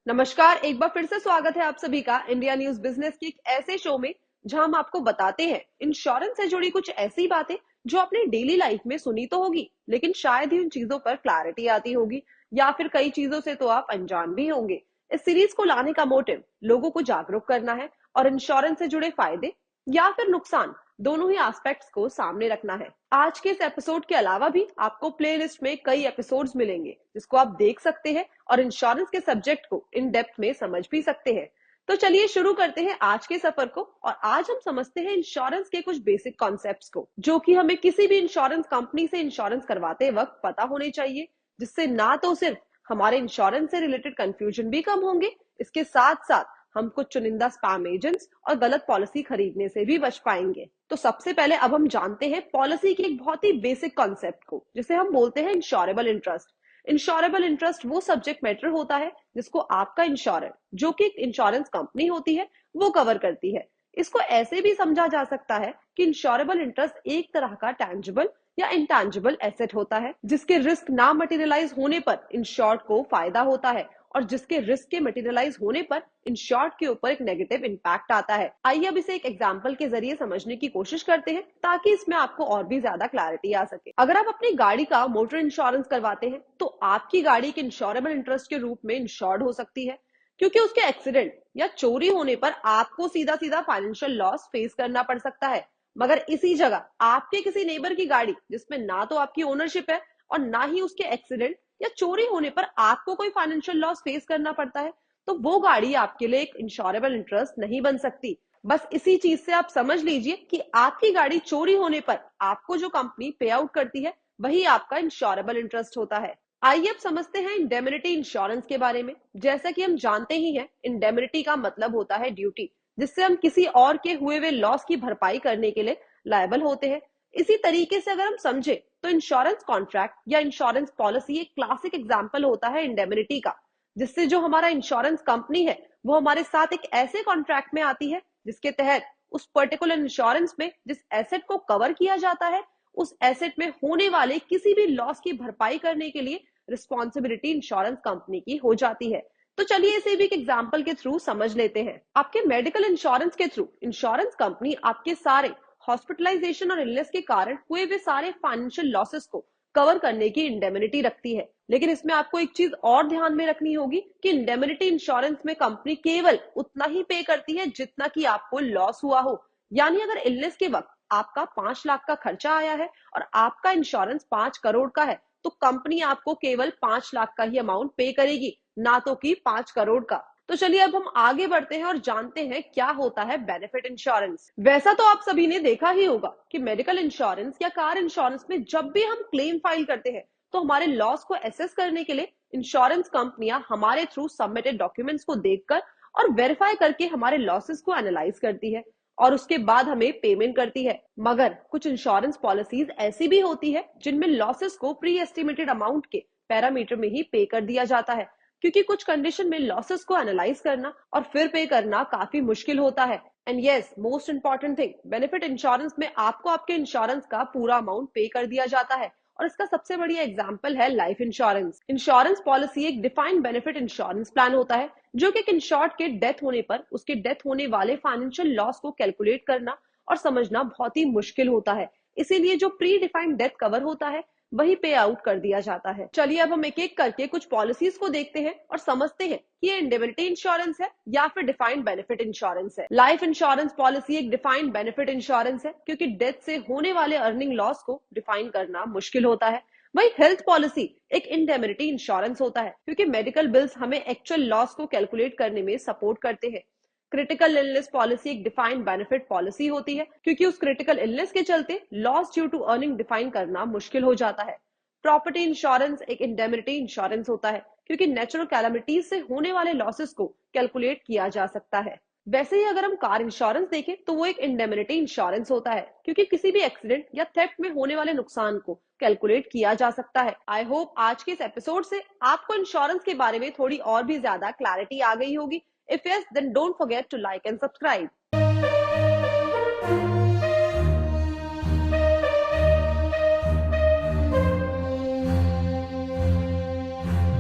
नमस्कार, एक बार फिर से स्वागत है आप सभी का इंडिया न्यूज बिजनेस के एक ऐसे शो में जहां हम आपको बताते हैं इंश्योरेंस से जुड़ी कुछ ऐसी बातें जो आपने डेली लाइफ में सुनी तो होगी, लेकिन शायद ही उन चीजों पर क्लैरिटी आती होगी या फिर कई चीजों से तो आप अनजान भी होंगे। इस सीरीज को लाने का मोटिव लोगों को जागरूक करना है और इंश्योरेंस से जुड़े फायदे या फिर नुकसान दोनों ही एस्पेक्ट्स को सामने रखना है। आज के इस एपिसोड के अलावा भी आपको प्लेलिस्ट में कई एपिसोड्स मिलेंगे जिसको आप देख सकते हैं और इंश्योरेंस के सब्जेक्ट को इन डेप्थ में समझ भी सकते हैं। तो चलिए शुरू करते हैं आज के सफर को और आज हम समझते हैं इंश्योरेंस के कुछ बेसिक कॉन्सेप्ट्स को जो कि हमें किसी भी इंश्योरेंस कंपनी से इंश्योरेंस करवाते वक्त पता होने चाहिए, जिससे ना तो सिर्फ हमारे इंश्योरेंस से रिलेटेड कंफ्यूजन भी कम होंगे, इसके साथ साथ हम कुछ चुनिंदा स्पैम एजेंट्स और गलत पॉलिसी खरीदने से भी बच पाएंगे। तो सबसे पहले अब हम जानते हैं पॉलिसी की एक बहुत ही बेसिक कॉन्सेप्ट को, जिसे हम बोलते हैं इंश्योरेबल इंटरेस्ट। इंश्योरेबल इंटरेस्ट वो सब्जेक्ट मैटर होता है जिसको आपका इंश्योरर, जो कि एक इंश्योरेंस कंपनी होती है, वो कवर करती है। इसको ऐसे भी समझा जा सकता है कि इंश्योरेबल इंटरेस्ट एक तरह का टैंजिबल या इंटैंजिबल एसेट होता है जिसके रिस्क ना मटेरियलाइज होने पर इंश्योर्ड को फायदा होता है और जिसके रिस्क के मटेरियलाइज होने पर इंश्योर्ड के ऊपर एक नेगेटिव इंपैक्ट आता है। आइए अब इसे एक एग्जांपल के जरिए समझने की कोशिश करते हैं ताकि इसमें आपको और भी ज्यादा क्लैरिटी आ सके। अगर आप अपनी गाड़ी का मोटर इंश्योरेंस करवाते हैं तो आपकी गाड़ी के इंश्योरेबल इंटरेस्ट के रूप में इंश्योर्ड हो सकती है, क्योंकि उसके एक्सीडेंट या चोरी होने पर आपको सीधा सीधा फाइनेंशियल लॉस फेस करना पड़ सकता है। मगर इसी जगह आपके किसी नेबर की गाड़ी जिसमें ना तो आपकी ओनरशिप है और ना ही उसके एक्सीडेंट या चोरी होने पर आपको कोई फाइनेंशियल लॉस फेस करना पड़ता है, तो वो गाड़ी आपके लिए एक इंश्योरेबल इंटरेस्ट नहीं बन सकती। बस इसी चीज से आप समझ लीजिए कि आपकी गाड़ी चोरी होने पर आपको जो कंपनी पे आउट करती है वही आपका इंश्योरेबल इंटरेस्ट होता है। आइए अब समझते हैं इंडेमनिटी इंश्योरेंस के बारे में। जैसा कि हम जानते ही हैं, इंडेमनिटी का मतलब होता है ड्यूटी, जिससे हम किसी और के हुए हुए लॉस की भरपाई करने के लिए लायबल होते हैं। इसी तरीके से अगर हम समझे तो इंश्योरेंस कॉन्ट्रैक्ट या इंश्योरेंस पॉलिसी एक क्लासिक एग्जांपल होता है इंडेमनिटी का, जिससे जो हमारा इंश्योरेंस कंपनी है वो हमारे साथ एक ऐसे कॉन्ट्रैक्ट में आती है जिसके तहत उस पर्टिकुलर इंश्योरेंस में जिस एसेट को कवर किया जाता है उस एसेट में होने वाले किसी भी लॉस की भरपाई करने के लिए रिस्पॉन्सिबिलिटी इंश्योरेंस कंपनी की हो जाती है। तो चलिए इसे भी एक एग्जांपल के थ्रू समझ लेते हैं। आपके मेडिकल इंश्योरेंस के थ्रू इंश्योरेंस कंपनी आपके सारे हॉस्पिटलाइजेशन और इलनेस के कारण हुए वे सारे फाइनेंशियल लॉसेस को कवर करने की इंडेमनिटी रखती है। लेकिन इसमें आपको एक चीज और ध्यान में रखनी होगी कि इंडेमनिटी इंश्योरेंस में कंपनी केवल उतना ही पे करती है जितना कि आपको लॉस हुआ हो। यानी अगर इलनेस के वक्त आपका 5 लाख का खर्चा आया है और आपका इंश्योरेंस 5 करोड़ का है, तो कंपनी आपको केवल 5 लाख का ही अमाउंट पे करेगी, ना तो कि 5 करोड़ का। तो चलिए अब हम आगे बढ़ते हैं और जानते हैं क्या होता है बेनिफिट इंश्योरेंस। वैसा तो आप सभी ने देखा ही होगा कि मेडिकल इंश्योरेंस या कार इंश्योरेंस में जब भी हम क्लेम फाइल करते हैं तो हमारे लॉस को एसेस करने के लिए इंश्योरेंस कंपनियां हमारे थ्रू सबमिटेड डॉक्यूमेंट्स को देखकर और वेरीफाई करके हमारे लॉसेस को एनालाइज करती है और उसके बाद हमें पेमेंट करती है। मगर कुछ इंश्योरेंस पॉलिसीज ऐसी भी होती है जिनमें लॉसेस को प्री एस्टिमेटेड अमाउंट के पैरामीटर में ही पे कर दिया जाता है, क्योंकि कुछ कंडीशन में लॉसेस को एनालाइज करना और फिर पे करना काफी मुश्किल होता है। And yes, most important thing, benefit insurance में आपको आपके इंश्योरेंस का पूरा अमाउंट पे कर दिया जाता है और इसका सबसे बढ़िया एग्जांपल है लाइफ इंश्योरेंस। इंश्योरेंस पॉलिसी एक डिफाइंड बेनिफिट इंश्योरेंस प्लान होता है जो कि एक इंश्योर्ड के डेथ होने पर उसके डेथ होने वाले फाइनेंशियल लॉस को कैलकुलेट करना और समझना बहुत ही मुश्किल होता है। इसीलिए जो प्री डिफाइंड डेथ कवर होता है वही पे आउट कर दिया जाता है। चलिए अब हम एक एक करके कुछ पॉलिसीज को देखते हैं और समझते हैं कि ये इंडेमनिटी इंश्योरेंस है या फिर डिफाइंड बेनिफिट इंश्योरेंस है। लाइफ इंश्योरेंस पॉलिसी एक डिफाइंड बेनिफिट इंश्योरेंस है क्योंकि डेथ से होने वाले अर्निंग लॉस को डिफाइन करना मुश्किल होता है। वही हेल्थ पॉलिसी एक इंडेमनिटी इंश्योरेंस होता है क्योंकि मेडिकल बिल्स हमें एक्चुअल लॉस को कैलकुलेट करने में सपोर्ट करते हैं। क्रिटिकल इलनेस पॉलिसी एक डिफाइंड बेनिफिट पॉलिसी होती है क्योंकि उस क्रिटिकल इलनेस के चलते loss due to earning define करना मुश्किल हो जाता है। प्रॉपर्टी इंश्योरेंस एक इंडेमनिटी इंश्योरेंस होता है क्योंकि नेचुरल कैलामिटीज से होने वाले लॉसेस को कैलकुलेट किया जा सकता है। वैसे ही अगर हम कार इंश्योरेंस देखें तो वो एक इंडेमनिटी इंश्योरेंस होता है क्योंकि किसी भी एक्सीडेंट या थेफ्ट में होने वाले नुकसान को कैलकुलेट किया जा सकता है। आई होप आज के इस एपिसोड से आपको इंश्योरेंस के बारे में थोड़ी और भी ज्यादा क्लैरिटी आ गई होगी। If yes, then don't forget to like and subscribe.